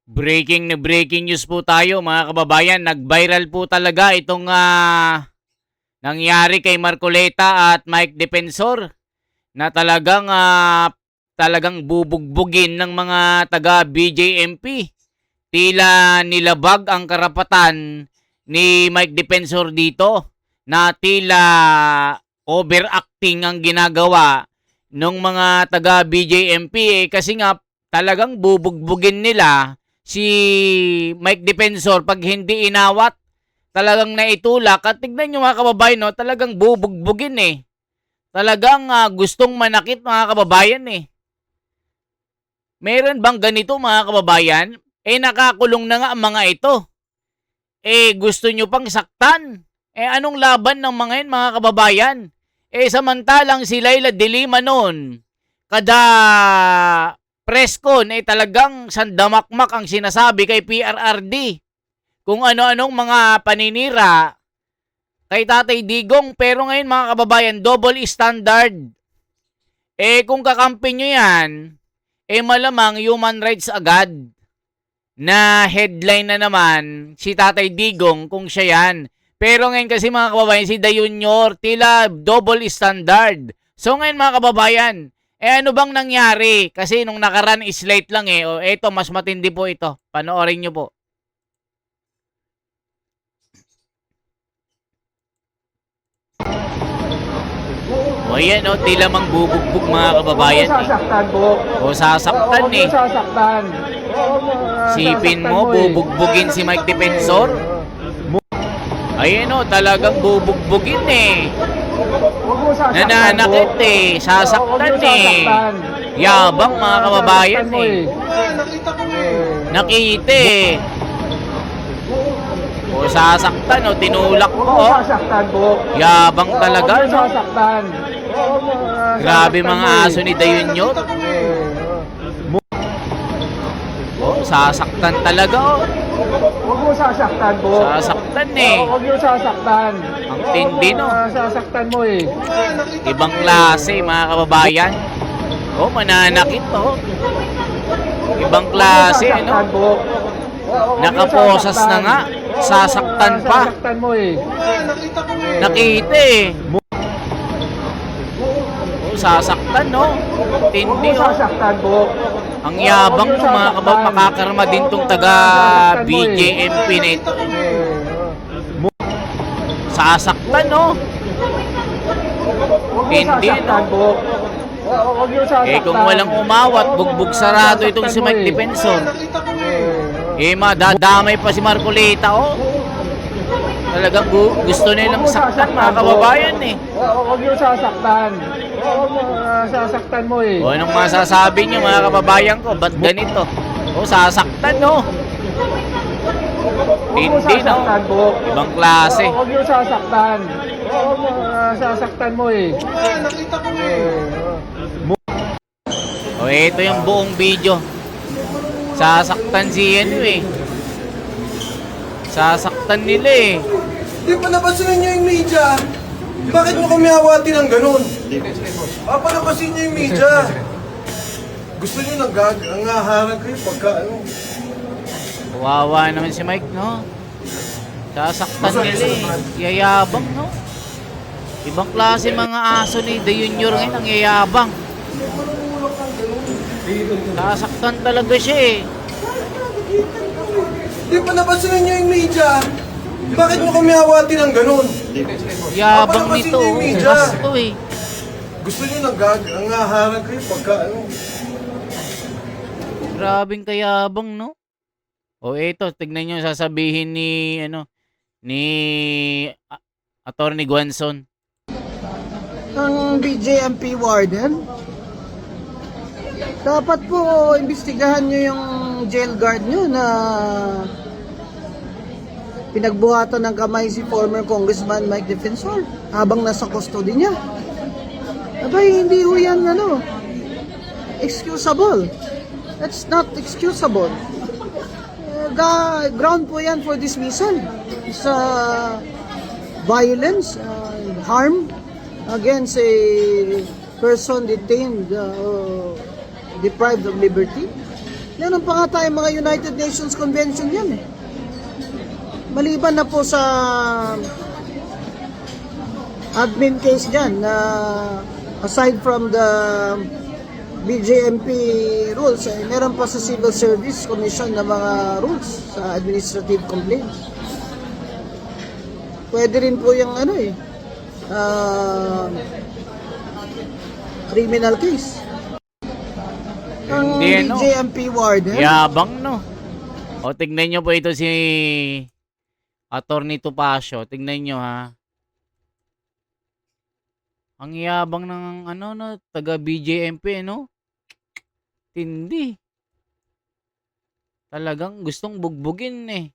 Breaking news po tayo mga kababayan. Nag-viral po talaga itong nangyari kay Marcoleta at Mike Defensor na talagang bubugbugin ng mga taga BJMP. Tila nilabag ang karapatan ni Mike Defensor dito na tila overacting ang ginagawa ng mga taga BJMP kasi nga talagang bubugbugin nila si Mike Defensor pag hindi inawat, talagang naitulak. At tignan nyo mga kababayan, no, talagang bubugbugin eh. Talagang gustong manakit mga kababayan eh. Meron bang ganito mga kababayan? Nakakulong na nga ang mga ito. Gusto nyo pang saktan? Anong laban ng mga yan mga kababayan? Samantalang si Laila de Lima noon, kada preskon talagang sandamakmak ang sinasabi kay PRRD. Kung ano-anong mga paninira kay Tatay Digong. Pero ngayon mga kababayan, double standard. Kung kakampi nyo yan, malamang human rights agad. Na headline na naman si Tatay Digong kung siya yan. Pero ngayon kasi mga kababayan, si Da Junior, tila double standard. So ngayon mga kababayan, ano bang nangyari? Kasi nung nakaraan is late lang eto, mas matindi po ito. Panoorin nyo po. Ayan tila mang bubugbog mga kababayan. Sasaktan po. Sasaktan eh. Sasaktan. Sipin mo, bubugbugin si Mike Defensor. Ayan talagang bubugbugin eh. Nananakit eh. Sasaktan eh. Yabang mga kababayan eh. Nakita eh. Sasaktan tinulak ko Sasaktan po. Yabang talaga no. Sasaktan. Grabe mga aso ni Da Junior. Sasaktan talaga Huwag mo sasaktan po. Sasaktan eh. Huwag mo sasaktan. Ang tindi no. Sasaktan mo eh. Ibang klase mga kababayan. Mananakit Ibang klase ano. Nakaposas na nga. Sasaktan pa. Sasaktan mo eh. Nakita eh. Sasaktan no. Tindi Sasaktan po. Ang yabang ng mga kababayan. Makakarma din tong taga BJMP na ito. Sasaktan no. Hindi no. Kung walang umawat, bugbog sarado itong si Mike Defensor. Madadamay pa si Marcoleta Talagang gusto nilang saktan mga kababayan eh. Huwag yung sasaktan. Sasaktan mo eh. Anong masasabi niyo mga kababayan ko? Ba't ganito? Sasaktan no. Hindi no. Ibang klase. Huwag yung sasaktan. Sasaktan mo eh. Ito yung buong video. Sasaktan si Sasaktan nila eh. Di pa napasin niyo yung media. Bakit mo kami awatin ng ganun? Papalabasin niyo yung media. Gusto niyo nangaharang kayo pagka ano. Kawawa naman si Mike no. Sasaktan nila eh. Yayabang no. Ibang klase mga aso ni Da Junior ngayon ang yayabang. Sasaktan talaga siya eh. Di pa napasin niyo yung media. Bakit mo kami awatin ng ganun? Yabang nito Basto eh. Gusto niyo nangaharang kayo pagka ano. Grabing kayabang no. Ito, tignan nyo sasabihin ni Attorney Guanzon. Ang BJMP warden, dapat po imbestigahan nyo yung jail guard nyo na pinagbuhatan ng kamay si former Congressman Mike Defensor habang nasa custody niya. Abay, hindi ho yan excusable. That's not excusable. Ground po yan for dismissal sa violence, harm against a person detained, deprived of liberty. Meron pa nga tayong mga United Nations Convention yan eh. Maliban na po sa admin case dyan na aside from the BJMP rules, meron pa sa Civil Service Commission na mga rules sa administrative complaints. Pwede rin po yung criminal case. Ang Hindi, BJMP warden. Yabang, no? O, tignan nyo po ito si Attorney Topacio. Tignan nyo, ha? Ang yabang ng, taga BJMP, no? Tindi. Talagang gustong bugbugin, eh.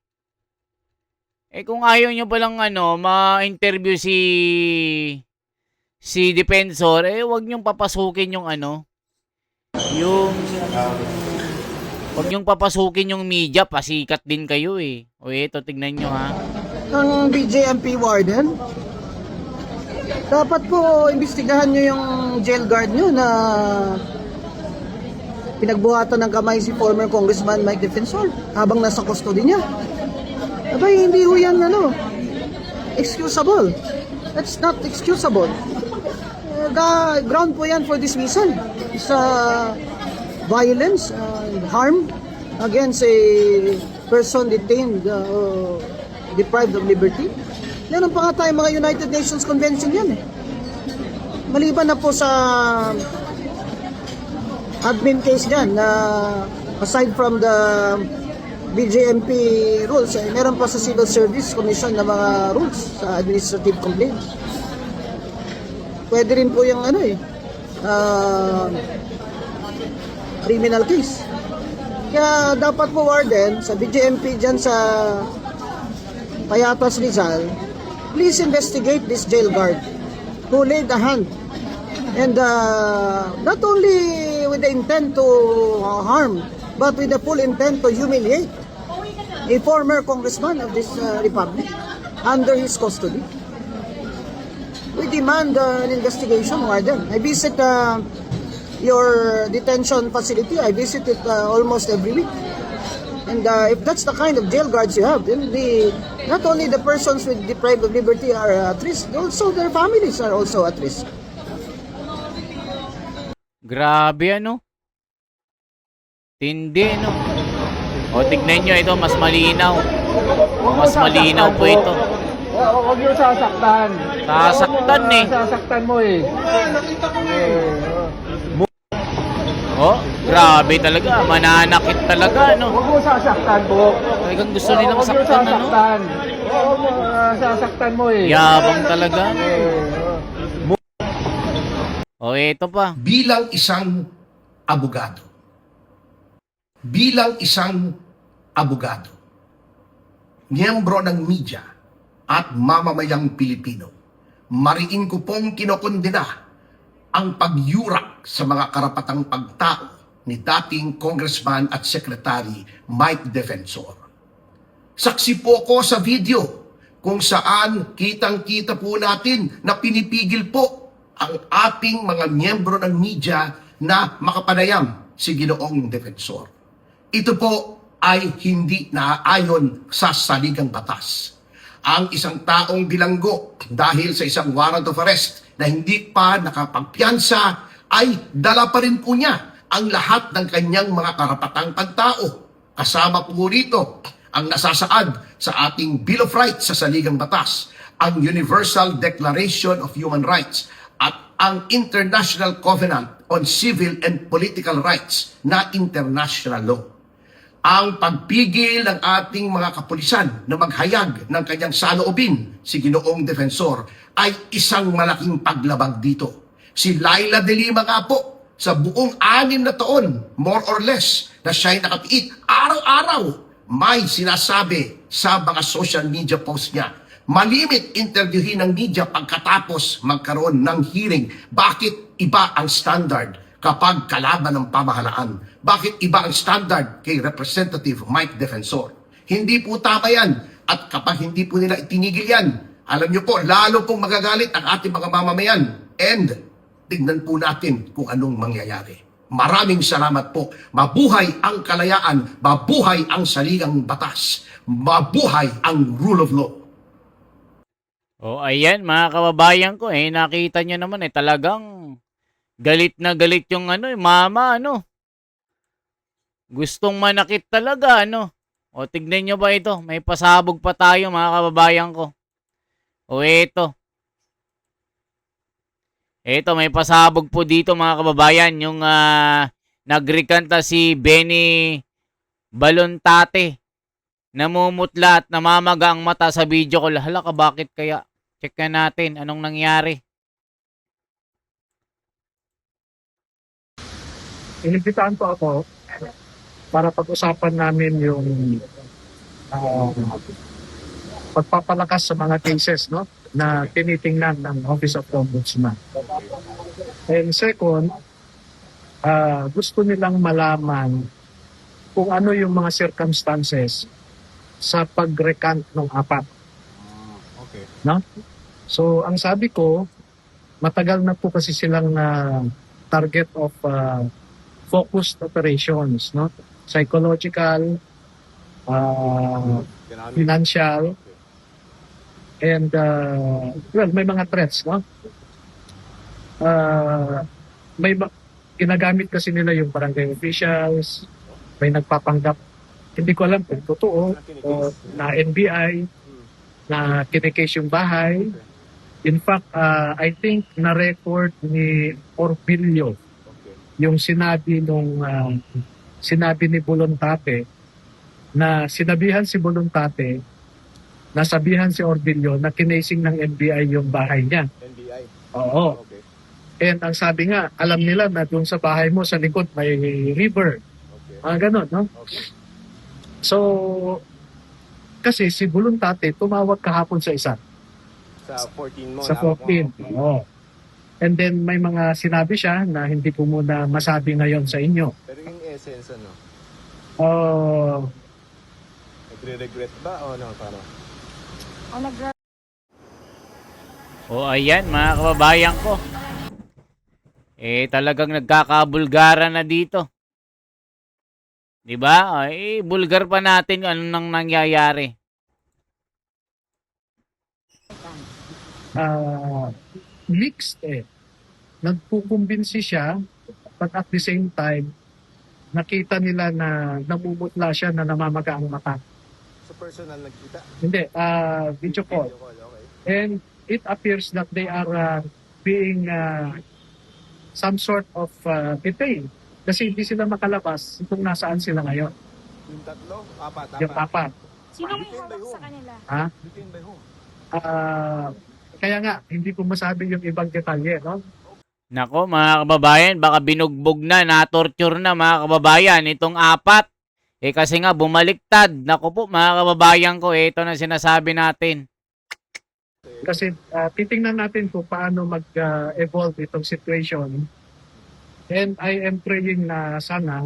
Kung ayaw nyo palang, ma-interview si Defensor, wag nyong papasukin yung, wag niyong papasukin yung media, pasikat din kayo eh. O ito, tignan nyo ha. Ang BJMP warden, dapat po imbestigahan nyo yung jail guard nyo na pinagbuhatan ng kamay si former Congressman Mike Defensor habang nasa custody niya. Abay, hindi ho yan excusable. That's not excusable. The ground po yan for dismissal sa violence and harm against a person detained or deprived of liberty. Meron pa nga tayong mga United Nations Convention yan eh. Maliban na po sa admin case dyan na aside from the BJMP rules, meron pa sa Civil Service Commission na mga rules sa administrative complaints. Pwede rin po yung criminal case. Kaya dapat po warden sa BJMP dyan sa Payatas Rizal, please investigate this jail guard who laid a hand and not only with the intent to harm but with the full intent to humiliate a former congressman of this republic under his custody. We demand an investigation, warden. I visit your detention facility. I visit it almost every week. And if that's the kind of jail guards you have, then not only the persons with deprived of liberty are at risk, also their families are also at risk. Grabe Tindi O tignan nyo ito, mas malinaw. Mas malinaw po ito. Huwag yung sasaktan. Sasaktan eh. Sasaktan mo eh. Nakita ko eh. Oh, grabe talaga. Mananakit talaga, Huwag mo sasaktan po. Talagang gusto nilang Huwag yung saktan, sasaktan. Huwag mo sasaktan mo eh. Yabang talaga. O, ito pa. Bilang isang abogado, miyembro ng media at mamamayang Pilipino, mariin ko pong kinokondena ang pagyurak sa mga karapatang pagtao ni dating Congressman at Secretary Mike Defensor. Saksi po ko sa video kung saan kitang-kita po natin na pinipigil po ang ating mga miyembro ng media na makapanayam si Ginoong Defensor. Ito po ay hindi naaayon sa saligang batas. Ang isang taong bilanggo dahil sa isang warrant of arrest na hindi pa nakapagpiyansa ay dala pa rin po niya ang lahat ng kanyang mga karapatang pagtao. Kasama po rito ang nasasaad sa ating Bill of Rights sa saligang batas, ang Universal Declaration of Human Rights at ang International Covenant on Civil and Political Rights na international law. Ang pagpigil ng ating mga kapulisan na maghayag ng kanyang saloobin si Ginoong Defensor ay isang malaking paglabag dito. Si Laila de Lima nga po, sa buong 6 na taon, more or less, na siya'y nakatiit, araw-araw may sinasabi sa mga social media post niya. Malimit interviewin ng media pagkatapos magkaroon ng hearing. Bakit iba ang standard kapag kalaban ng pamahalaan? Bakit iba ang standard kay Representative Mike Defensor? Hindi po tama yan. At kapag hindi po nila itinigil yan, alam nyo po, lalo pong magagalit ang ating mga mamamayan. And tignan po natin kung anong mangyayari. Maraming salamat po. Mabuhay ang kalayaan, mabuhay ang saligang batas, mabuhay ang rule of law. O ayan mga kababayan ko nakita nyo naman talagang galit na galit yung mama Gustong manakit talaga O tignan nyo ba ito? May pasabog pa tayo mga kababayan ko. O ito. Ito may pasabog po dito mga kababayan yung nagrikanta si Benny Balontate. Namumutla at namamaga ang mata sa video ko. Hala ka, bakit kaya? Check na natin anong nangyari. Inimbitahan po ako para pag-usapan namin yung pagpapalakas sa mga cases na tinitingnan ng Office of the Ombudsman. And second, gusto nilang malaman kung ano yung mga circumstances sa pag-recant ng apat. Okay. No? So, ang sabi ko, matagal na po kasi silang target of focused operations, psychological, financial, and may mga threats, ginagamit kasi nila yung barangay officials, may nagpapanggap, hindi ko alam kung totoo, o na NBI, na kinikase yung bahay. In fact, I think na-record ni Orbilio yung sinabi ni Bolontate na sinabihan si Bolontate, nasabihan si Orbilio na kinasing ng NBI yung bahay niya. NBI? Oo. Okay. And ang sabi nga, alam nila na doon sa bahay mo sa likod may river. Okay. Ganon, no? Okay. So, kasi si Bolontate tumawag kahapon sa isa. Sa 14 mo? Sa 14. Oo. And then may mga sinabi siya na hindi ko muna masabi ngayon sa inyo. Pero yung essence, nagre-regret ba o paano? O ayan mga kababayan ko. Talagang nagkakabulgara na dito. 'Di ba? Bulgar pa natin ano nang nangyayari. Mixed nagkukumbinsi siya, but at the same time nakita nila na namumutla siya, na namamaga ang mata. So personal nagkita? Hindi, video call. Video call, okay. And it appears that they are being some sort of detained. Kasi hindi sila makalabas kung nasaan sila ngayon. Yung tatlo? Apat? Yung apat. Sino may hawak sa kanila? Ha? Detained by whom? Kaya nga, hindi ko masabi yung ibang detalye, no? Nako mga kababayan, baka binugbog na, na-torture na mga kababayan itong apat. Kasi nga bumaliktad. Nako po mga kababayan ko, ito na sinasabi natin. Kasi titingnan natin kung paano mag-evolve itong situation. And I am praying na sana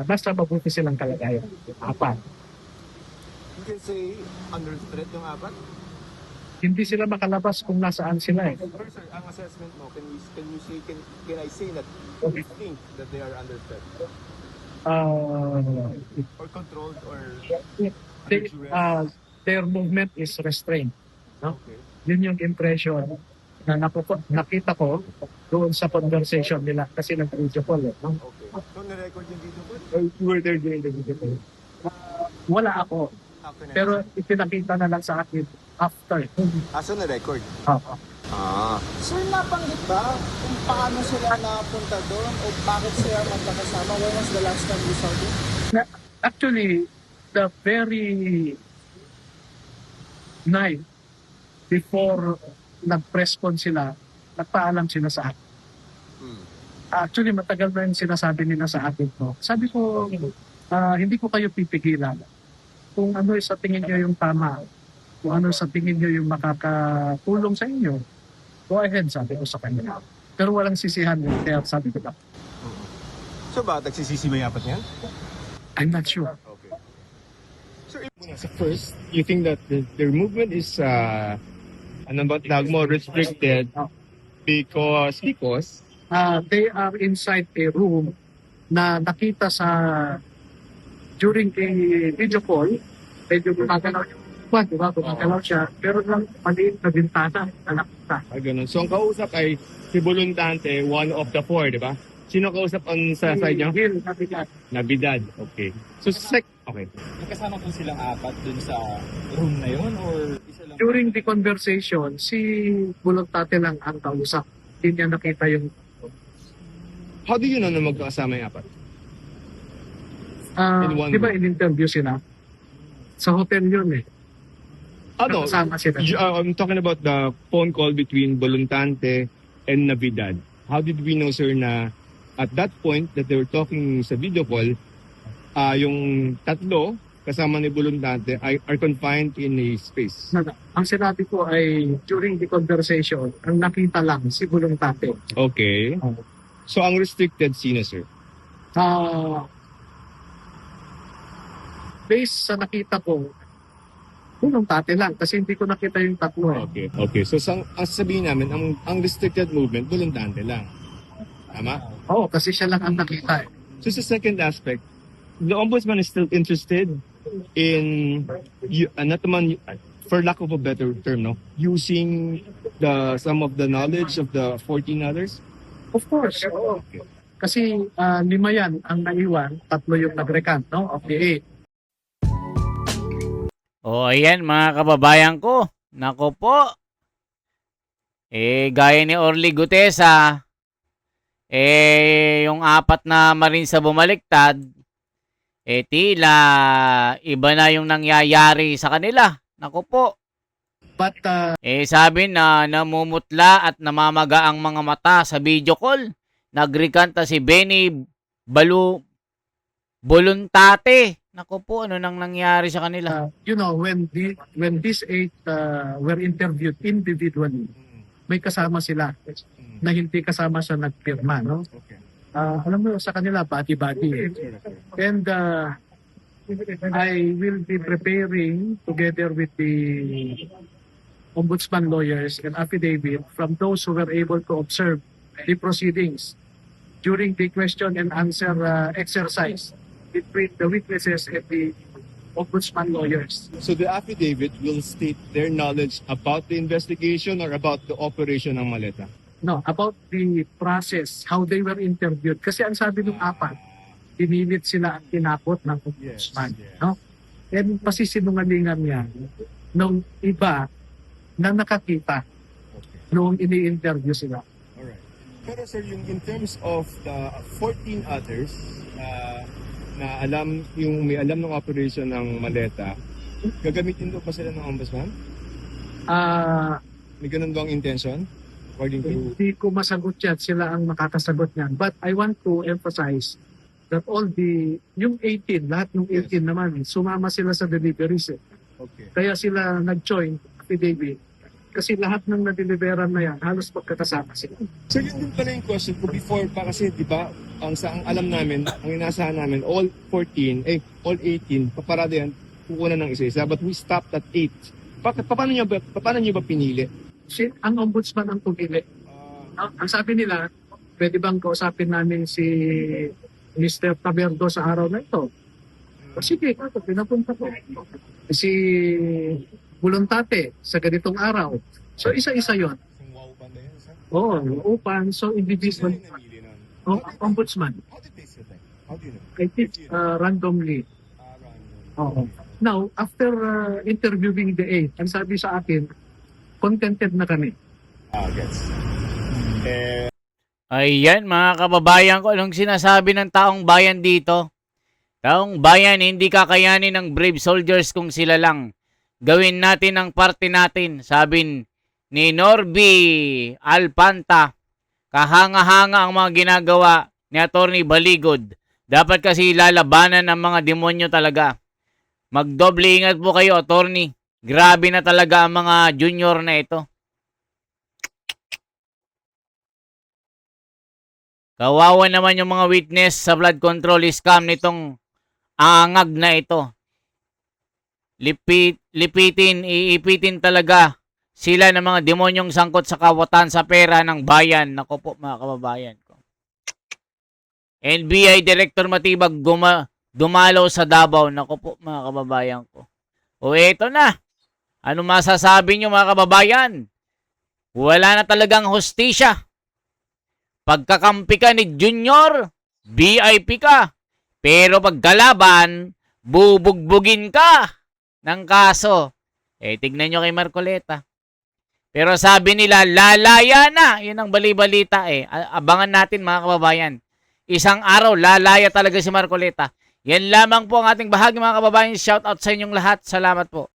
basta mabuti silang kalagayan. Apat. You can say under threat yung apat? Hindi sila makalabas kung nasaan sila. Pero sir, ang assessment mo, can I say that you think that they are under threat? Or controlled or They, their movement is restrained. No? okay. Yun yung impression na nakita ko doon sa conversation nila kasi nag-video call. No? Okay. So, na-record yung video ko? You were there during the video call. Wala ako. After na. Pero ipinakita na lang sa akin after. So, na-record? Oo. Sir, nabanggit ba kung paano sila napunta doon o bakit sila magkakasama? When was the last time you saw them? Actually, the very night before nag-press con sila, nagpaalam sila sa akin. Actually, matagal na yung sinasabi nila sa akin to. Sabi ko, hindi ko kayo pipigilan. Kung ano sa tingin nyo yung tama, kung ano sa tingin nyo yung makakatulong sa inyo, go ahead, sabi ko sa kanila. Pero walang sisihan yun, kaya sabi ko na. So, ba nagsisisi ba yung apat niyan? I'm not sure. Okay. So first, you think that their movement is ano ba tawag mo, restricted because They are inside a room na nakita sa during a video call, medyo gumagalaw yung kwan, di ba? Gumagalaw siya, pero lang maliit na bintana na nakita. Ganun. So, ang kausap ay si Buluntante, one of the four, di ba? Sino kausap sa side niya? Gil, nabigat. Nabidad. Okay. So, okay. Magkasama po silang apat dun sa room na yun or isa lang? During the conversation, si Bulontate lang ang kausap. Hindi niya nakita yung How do you know na magkakasama yung apat? In one di ba room. in-interview sila? Sa hotel yun eh. Ano? Kasama sila. I'm talking about the phone call between Buluntante and Navidad. How did we know, sir, na at that point that they were talking sa video call, yung tatlo kasama ni Buluntante are confined in a space? Ang sinabi ko ay during the conversation, ang nakita lang si Bulontate. Okay. So, ang restricted sino, sir? Based sa nakita ko, Bulontate lang kasi hindi ko nakita yung tatlo eh. Okay. Okay. So, ang sabihin namin, ang restricted movement, Buluntante lang. Tama? Oo, kasi siya lang ang nakita eh. So, sa second aspect, the ombudsman is still interested in, not naman, for lack of a better term, no, using some of the knowledge of the 14 others? Of course, oo. Kasi 5 yan ang naiwan, 3 yung nag-recant, no, of the 8. O ayan mga kababayan ko. Nako po. Gaya ni Orly Gutesa, yung 4 na Marines sa bumaliktad, tila iba na yung nangyayari sa kanila. Nako po. But Sabi na namumutla at namamaga ang mga mata sa video call. Nagrikanta si Benny Buluntate. Nako po, ano nang nangyari sa kanila? when these 8 were interviewed individually, may kasama sila na hindi kasama sa nagpirma, no? Alam mo sa kanila body. And I will be preparing together with the ombudsman lawyers and affidavit from those who were able to observe the proceedings during the question and answer exercise between the witnesses and the ombudsman lawyers. So the affidavit will state their knowledge about the investigation or about the operation ng maleta? No, about the process, how they were interviewed. Kasi ang sabi ng 4, pinilit sila at tinapot ng ombudsman. No? And pasisinungalingan yan nung iba na nakakita noong ini-interview sila. Alright. Pero sir, in terms of the 14 others na may alam ng operation ng maleta, gagamitin doon pa sila ng ombudsman? May ganun bang intention? According to... Hindi ko masagot yan. Sila ang makakasagot niyan. But I want to emphasize that yung 18, lahat ng 18 naman, sumama sila sa deliveries. Okay. Kaya sila nag-join affidavit. Kasi lahat ng na-deliveran na yan, halos magkakasama sila. So yun din pala yung question ko before pa kasi di ba ang alam namin, ang inasahan namin, all 14, all 18, paparado yan, kukunan ng isa-isa. But we stopped at 8. Paano nyo ba pinili? Ang ombudsman ang pumili. Ang sabi nila, pwede bang kausapin namin si Mr. Taberdo sa araw na ito? Sige, pinapunta ko. Si Bulontate sa ganitong araw. So isa-isa yon. Oo, upan. So individual. Ombudsman. How did they select? How do you know? I think randomly. Oo. Now, after interviewing the 8, ang sabi sa akin, contented na kami. Gets. Ayan mga kababayan ko, anong sinasabi ng taong bayan dito? Taong bayan, hindi kakayanin ng brave soldiers kung sila lang. Gawin natin ang parte natin, sabi ni Norby Alpanta. Kahanga-hanga ang mga ginagawa ni Attorney Baligod. Dapat kasi lalabanan ng mga demonyo talaga. Magdoble ingat po kayo, Attorney. Grabe na talaga ang mga junior na ito. Kawawa naman yung mga witness sa flood control scam nitong angag na ito. Iipitin talaga sila ng mga demonyong sangkot sa kawatan sa pera ng bayan. Nako po mga kababayan ko. NBI Director Matibag dumalaw sa Davao. Nako po mga kababayan ko. O eto na. Ano masasabi nyo mga kababayan? Wala na talagang hustisya. Pagkakampi ka ni Junior, VIP ka. Pero pagkalaban, bubugbugin ka ng kaso. Tignan nyo kay Marcoleta. Pero sabi nila, lalaya na. Yun ang bali-balita Abangan natin mga kababayan. Isang araw, lalaya talaga si Marcoleta. Yan lamang po ang ating bahagi mga kababayan. Shout out sa inyong lahat. Salamat po.